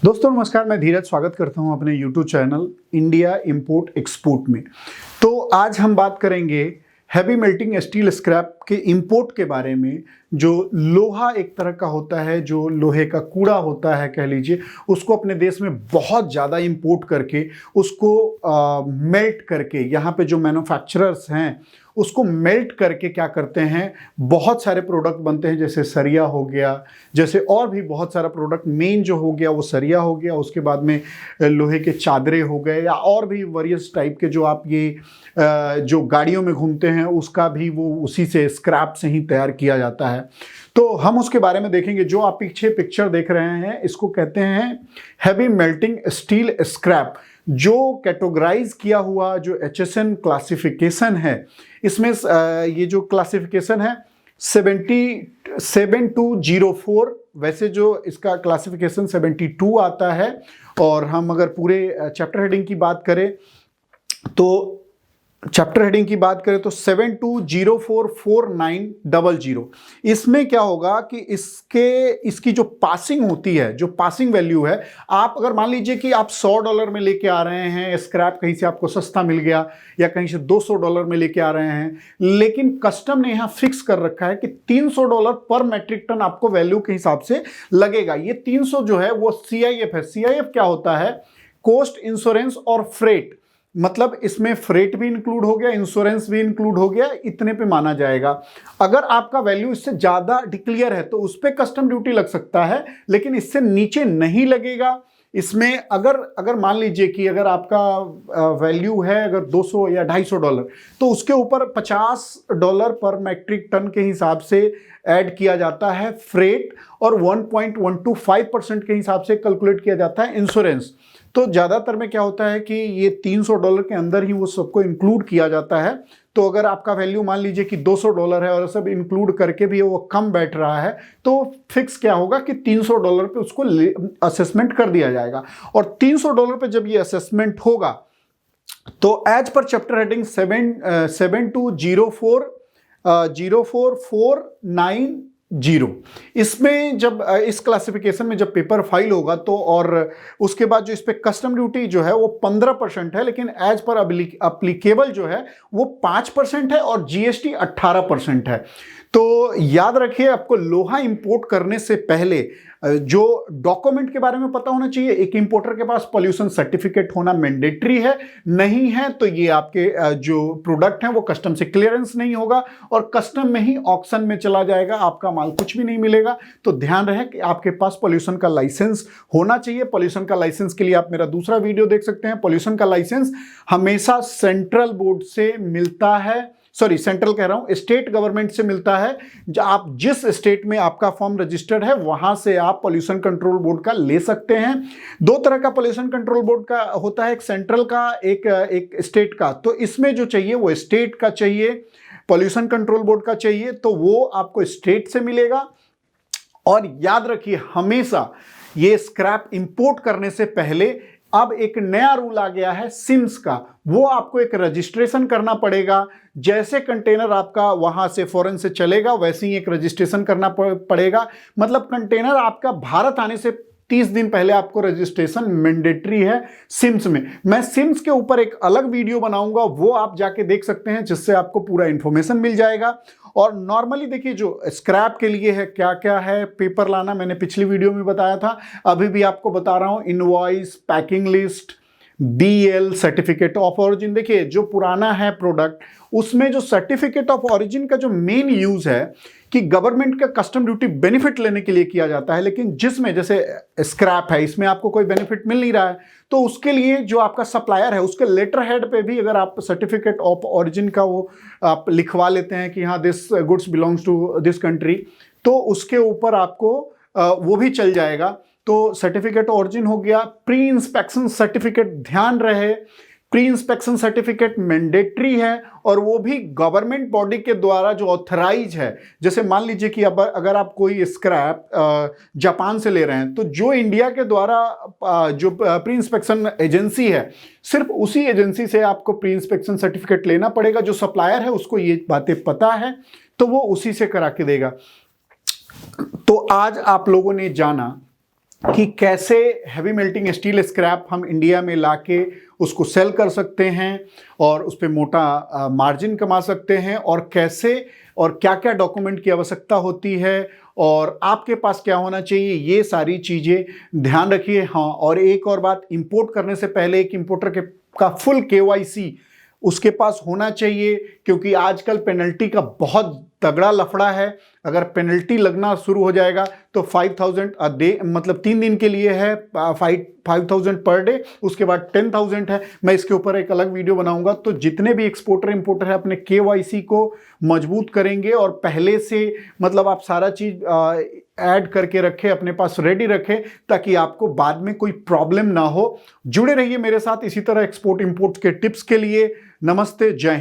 दोस्तों नमस्कार, मैं धीरज स्वागत करता हूं अपने YouTube channel India import export में। तो आज हम बात करेंगे हैवी मेल्टिंग स्टील स्क्रैप के इंपोर्ट के बारे में। जो लोहा एक तरह का होता है, जो लोहे का कूड़ा होता है कह लीजिए, उसको अपने देश में बहुत ज़्यादा इंपोर्ट करके उसको मेल्ट करके, यहाँ पे जो मैन्युफैक्चरर्स हैं उसको मेल्ट करके क्या करते हैं, बहुत सारे प्रोडक्ट बनते हैं। जैसे सरिया हो गया, जैसे और भी बहुत सारा प्रोडक्ट। मेन जो हो गया वो सरिया हो गया, उसके बाद में लोहे के चादरे हो गए, या और भी वेरियस टाइप के जो आप ये जो गाड़ियों में घूमते हैं उसका भी वो उसी से स्क्रैप से ही तैयार किया जाता है। तो हम उसके बारे में देखेंगे। जो आप पीछे पिक्चर देख रहे हैं इसको कहते हैं हैवी मेल्टिंग स्टील स्क्रैप। जो कैटेगराइज किया हुआ जो HSN क्लासिफिकेशन है, इसमें ये जो क्लासिफिकेशन है 7204, वैसे जो इसका क्लासिफिकेशन 72 आता है। और हम अगर पूरे चैप्टर हेडिंग की बात करें तो 72044900। इसमें क्या होगा कि इसकी जो पासिंग होती है, जो पासिंग वैल्यू है, आप अगर मान लीजिए कि आप $100 में लेके आ रहे हैं स्क्रैप, कहीं से आपको सस्ता मिल गया, या कहीं से $200 में लेके आ रहे हैं, लेकिन कस्टम ने यहां फिक्स कर रखा है कि $300 पर मेट्रिक टन आपको वैल्यू के हिसाब से लगेगा। ये 300 जो है वो CIF है। CIF क्या होता है? कॉस्ट, इंश्योरेंस और फ्रेट। मतलब इसमें फ्रेट भी इंक्लूड हो गया, इंश्योरेंस भी इंक्लूड हो गया, इतने पे माना जाएगा। अगर आपका वैल्यू इससे ज्यादा डिक्लेयर है तो उस पे कस्टम ड्यूटी लग सकता है, लेकिन इससे नीचे नहीं लगेगा। इसमें अगर मान लीजिए कि अगर आपका वैल्यू है अगर 200 या $250, तो उसके ऊपर $50 पर मैट्रिक टन के हिसाब से ऐड किया जाता है फ्रेट, और 1.125% के हिसाब से कैलकुलेट किया जाता है इंश्योरेंस। तो ज़्यादातर में क्या होता है कि ये $300 के अंदर ही वो सबको इंक्लूड किया जाता है। तो अगर आपका वैल्यू मान लीजिए कि $200 है और सब इंक्लूड करके भी वो कम बैठ रहा है, तो फिक्स क्या होगा कि $300 पे उसको असेसमेंट कर दिया जाएगा। और $300 पे जब ये असेसमेंट होगा तो एज पर चैप्टर हेडिंग 72044900, इसमें जब इस क्लासिफिकेशन में जब पेपर फाइल होगा तो, और उसके बाद जो इस पे कस्टम ड्यूटी जो है वो 15% है, लेकिन एज पर अप्लीकेबल जो है वो 5% है, और GST 18% है। तो याद रखिए, आपको लोहा इंपोर्ट करने से पहले जो डॉक्यूमेंट के बारे में पता होना चाहिए। एक इंपोर्टर के पास पॉल्यूशन सर्टिफिकेट होना मैंडेटरी है, नहीं है तो ये आपके जो प्रोडक्ट हैं वो कस्टम से क्लियरेंस नहीं होगा, और कस्टम में ही ऑक्शन में चला जाएगा, आपका माल कुछ भी नहीं मिलेगा। तो ध्यान रहे कि आपके पास पॉल्यूशन का लाइसेंस होना चाहिए। पॉल्यूशन का लाइसेंस के लिए आप मेरा दूसरा वीडियो देख सकते हैं। पॉल्यूशन का लाइसेंस हमेशा सेंट्रल बोर्ड से मिलता है, सॉरी सेंट्रल कह रहा हूं, स्टेट गवर्नमेंट से मिलता है। आप जिस स्टेट में आपका फॉर्म रजिस्टर्ड है वहां से आप पॉल्यूशन कंट्रोल बोर्ड का ले सकते हैं। दो तरह का पॉल्यूशन कंट्रोल बोर्ड का होता है, एक सेंट्रल का, एक स्टेट का। तो इसमें जो चाहिए वो स्टेट का चाहिए, पॉल्यूशन कंट्रोल बोर्ड का चाहिए, तो वो आपको स्टेट से मिलेगा। और याद रखिए हमेशा ये स्क्रैप इंपोर्ट करने से पहले अब एक नया रूल आ गया है सिम्स का, वो आपको एक रजिस्ट्रेशन करना पड़ेगा। जैसे कंटेनर आपका वहां से फॉरेन से चलेगा वैसे ही एक रजिस्ट्रेशन करना पड़ेगा। मतलब कंटेनर आपका भारत आने से 30 दिन पहले आपको रजिस्ट्रेशन मैंडेटरी है सिम्स में। मैं सिम्स के ऊपर एक अलग वीडियो बनाऊंगा, वो आप जाके देख सकते हैं, जिससे आपको पूरा इंफॉर्मेशन मिल जाएगा। और नॉर्मली देखिए जो स्क्रैप के लिए है क्या क्या है पेपर लाना, मैंने पिछली वीडियो में बताया था, अभी भी आपको बता रहा हूं। Invoice, packing list, BL certificate of origin. देखिए जो पुराना है प्रोडक्ट, उसमें जो सर्टिफिकेट ऑफ ऑरिजिन का जो मेन यूज है कि गवर्नमेंट का कस्टम ड्यूटी बेनिफिट लेने के लिए किया जाता है, लेकिन जिसमें जैसे स्क्रैप है इसमें आपको कोई बेनिफिट मिल नहीं रहा है, तो उसके लिए जो आपका सप्लायर है उसके लेटर हेड पे भी अगर आप सर्टिफिकेट ऑफ ऑरिजिन का वो आप लिखवा लेते हैं कि हाँ this goods belongs to this country, तो उसके ऊपर आपको वो भी चल जाएगा। तो सर्टिफिकेट ऑरिजिन हो गया। प्री इंस्पेक्शन सर्टिफिकेट, ध्यान रहे प्री इंस्पेक्शन सर्टिफिकेट मैंडेटरी है, और वो भी गवर्नमेंट बॉडी के द्वारा जो ऑथराइज है। जैसे मान लीजिए कि अब अगर आप कोई स्क्रैप जापान से ले रहे हैं, तो जो इंडिया के द्वारा जो प्री इंस्पेक्शन एजेंसी है, सिर्फ उसी एजेंसी से आपको प्री इंस्पेक्शन सर्टिफिकेट लेना पड़ेगा। जो सप्लायर है उसको ये बातें पता है, तो वो उसी से करा के देगा। तो आज आप लोगों ने जाना कि कैसे हैवी मेल्टिंग स्टील स्क्रैप हम इंडिया में लाके उसको सेल कर सकते हैं और उस पर मोटा मार्जिन कमा सकते हैं, और कैसे और क्या क्या डॉक्यूमेंट की आवश्यकता होती है और आपके पास क्या होना चाहिए, ये सारी चीज़ें ध्यान रखिए। हाँ, और एक और बात, इंपोर्ट करने से पहले एक इंपोर्टर का फुल KYC उसके पास होना चाहिए, क्योंकि आजकल पेनल्टी का बहुत तगड़ा लफड़ा है। अगर पेनल्टी लगना शुरू हो जाएगा तो 5000 अ डे, मतलब 3 दिन के लिए है 5000 पर डे, उसके बाद 10,000 है। मैं इसके ऊपर एक अलग वीडियो बनाऊंगा। तो जितने भी एक्सपोर्टर इंपोर्टर है अपने KYC को मजबूत करेंगे और पहले से मतलब आप सारा चीज ऐड करके रखें, अपने पास रेडी रखें, ताकि आपको बाद में कोई प्रॉब्लम ना हो। जुड़े रहिए मेरे साथ इसी तरह एक्सपोर्ट इंपोर्ट के टिप्स के लिए। नमस्ते, जय हिंद।